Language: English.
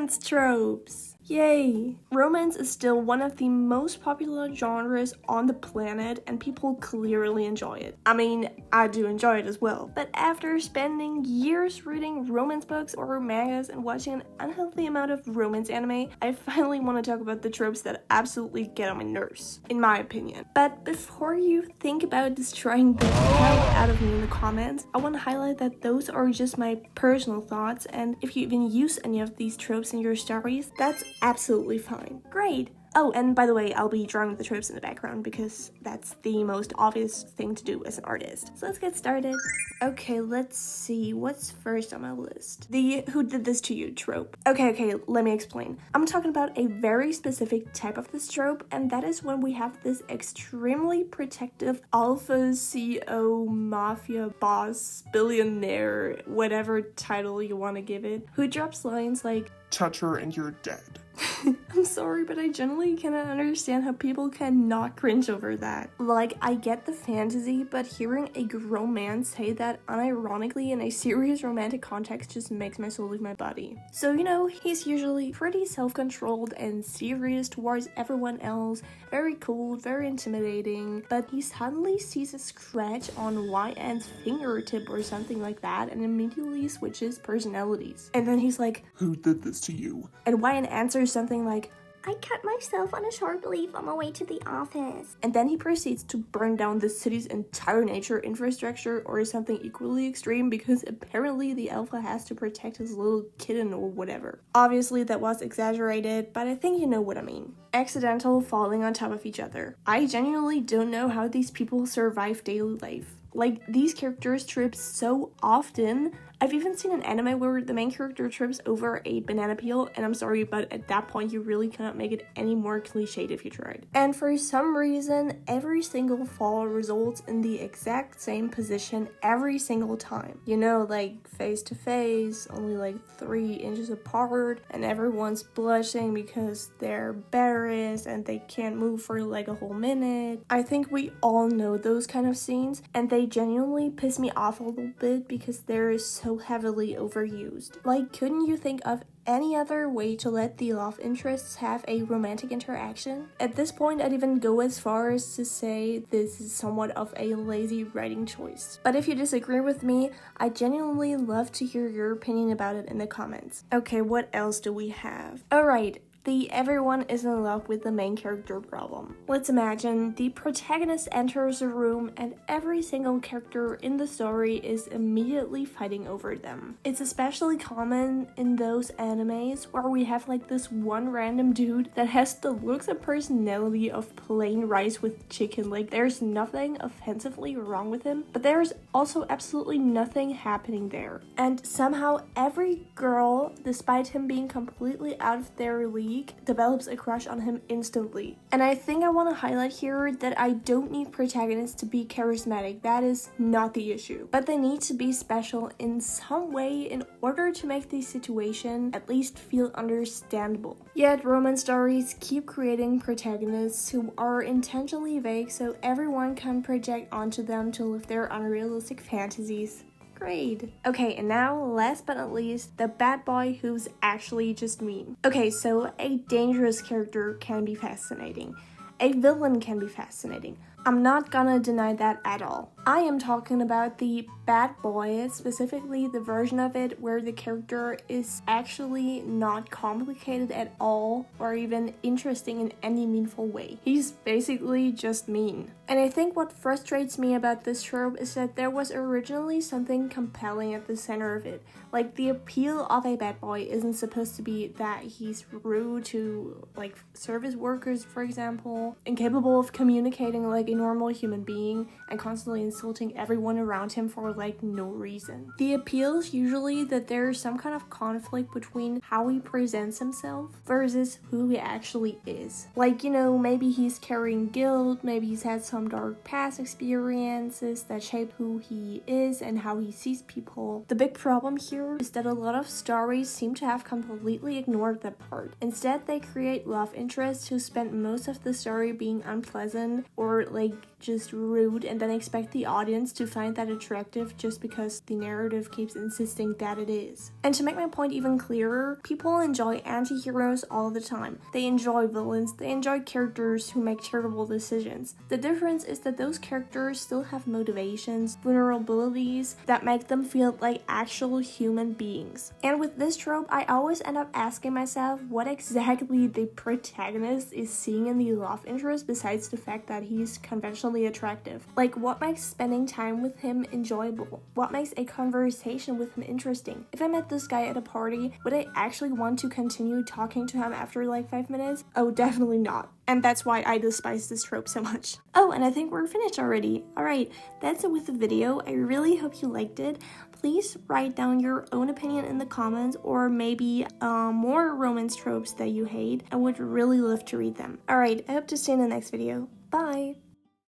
romance tropes! Yay! Romance is still one of the most popular genres on the planet, and people clearly enjoy it. I mean, I do enjoy it as well. But after spending years reading romance books or mangas and watching an unhealthy amount of romance anime, I finally want to talk about the tropes that absolutely get on my nerves, in my opinion. But before you think about destroying the hell out of me in the comments, I want to highlight that those are just my personal thoughts, and if you even use any of these tropes in your stories, that's absolutely fine. Great! Oh, and by the way, I'll be drawing the tropes in the background because that's the most obvious thing to do as an artist. So let's get started. Okay, let's see. What's first on my list? The "who did this to you" trope. Okay, let me explain. I'm talking about a very specific type of this trope, and that is when we have this extremely protective alpha CEO mafia boss, billionaire, whatever title you want to give it, who drops lines like, "Touch her and you're dead." I'm sorry, but I generally cannot understand how people cannot cringe over that. Like, I get the fantasy, but hearing a grown man say that unironically in a serious romantic context just makes my soul leave my body. So, you know, he's usually pretty self-controlled and serious towards everyone else, very cool, very intimidating, but he suddenly sees a scratch on YN's fingertip or something like that and immediately switches personalities. And then he's like, "Who did this to you?" And YN answers something like, "I cut myself on a sharp leaf on my way to the office." And then he proceeds to burn down the city's entire nature infrastructure or something equally extreme because apparently the alpha has to protect his little kitten or whatever. Obviously that was exaggerated, but I think you know what I mean. Accidental falling on top of each other. I genuinely don't know how these people survive daily life. Like, these characters trip so often. I've even seen an anime where the main character trips over a banana peel, and I'm sorry, but at that point you really cannot make it any more cliched if you tried. And for some reason, every single fall results in the exact same position every single time. You know, like face to face, only like 3 inches apart, and everyone's blushing because they're embarrassed and they can't move for like a whole minute. I think we all know those kind of scenes, and they genuinely piss me off a little bit because they're so heavily overused. Like, couldn't you think of any other way to let the love interests have a romantic interaction? At this point, I'd even go as far as to say this is somewhat of a lazy writing choice. But if you disagree with me, I genuinely love to hear your opinion about it in the comments. Okay, what else do we have? Alright, the everyone is in love with the main character problem. Let's imagine the protagonist enters a room and every single character in the story is immediately fighting over them. It's especially common in those animes where we have like this one random dude that has the looks and personality of plain rice with chicken. Like, there's nothing offensively wrong with him, but there's also absolutely nothing happening there. And somehow every girl, despite him being completely out of their league, develops a crush on him instantly. And I think I want to highlight here that I don't need protagonists to be charismatic. That is not the issue. But they need to be special in some way in order to make the situation at least feel understandable. Yet romance stories keep creating protagonists who are intentionally vague so everyone can project onto them to live their unrealistic fantasies. Great. Okay, and now, last but not least, the bad boy who's actually just mean. Okay, so a dangerous character can be fascinating. A villain can be fascinating. I'm not gonna deny that at all. I am talking about the bad boy, specifically the version of it where the character is actually not complicated at all or even interesting in any meaningful way. He's basically just mean. And I think what frustrates me about this trope is that there was originally something compelling at the center of it. Like, the appeal of a bad boy isn't supposed to be that he's rude to like service workers, for example, incapable of communicating like a normal human being, and constantly insulting everyone around him for like no reason. The appeal is usually that there's some kind of conflict between how he presents himself versus who he actually is. Like, you know, maybe he's carrying guilt, maybe he's had some some dark past experiences that shape who he is and how he sees people. The big problem here is that a lot of stories seem to have completely ignored that part. Instead, they create love interests who spend most of the story being unpleasant or like just rude, and then expect the audience to find that attractive just because the narrative keeps insisting that it is. And to make my point even clearer, people enjoy anti-heroes all the time. They enjoy villains, they enjoy characters who make terrible decisions. The difference is that those characters still have motivations, vulnerabilities that make them feel like actual human beings. And with this trope, I always end up asking myself what exactly the protagonist is seeing in the love interest besides the fact that he's conventionally attractive. Like, what makes spending time with him enjoyable? What makes a conversation with him interesting? If I met this guy at a party, would I actually want to continue talking to him after like 5 minutes? Oh, definitely not. And that's why I despise this trope so much. Oh, and I think we're finished already. Alright, that's it with the video. I really hope you liked it. Please write down your own opinion in the comments, or maybe more romance tropes that you hate. I would really love to read them. Alright, I hope to see you in the next video. Bye!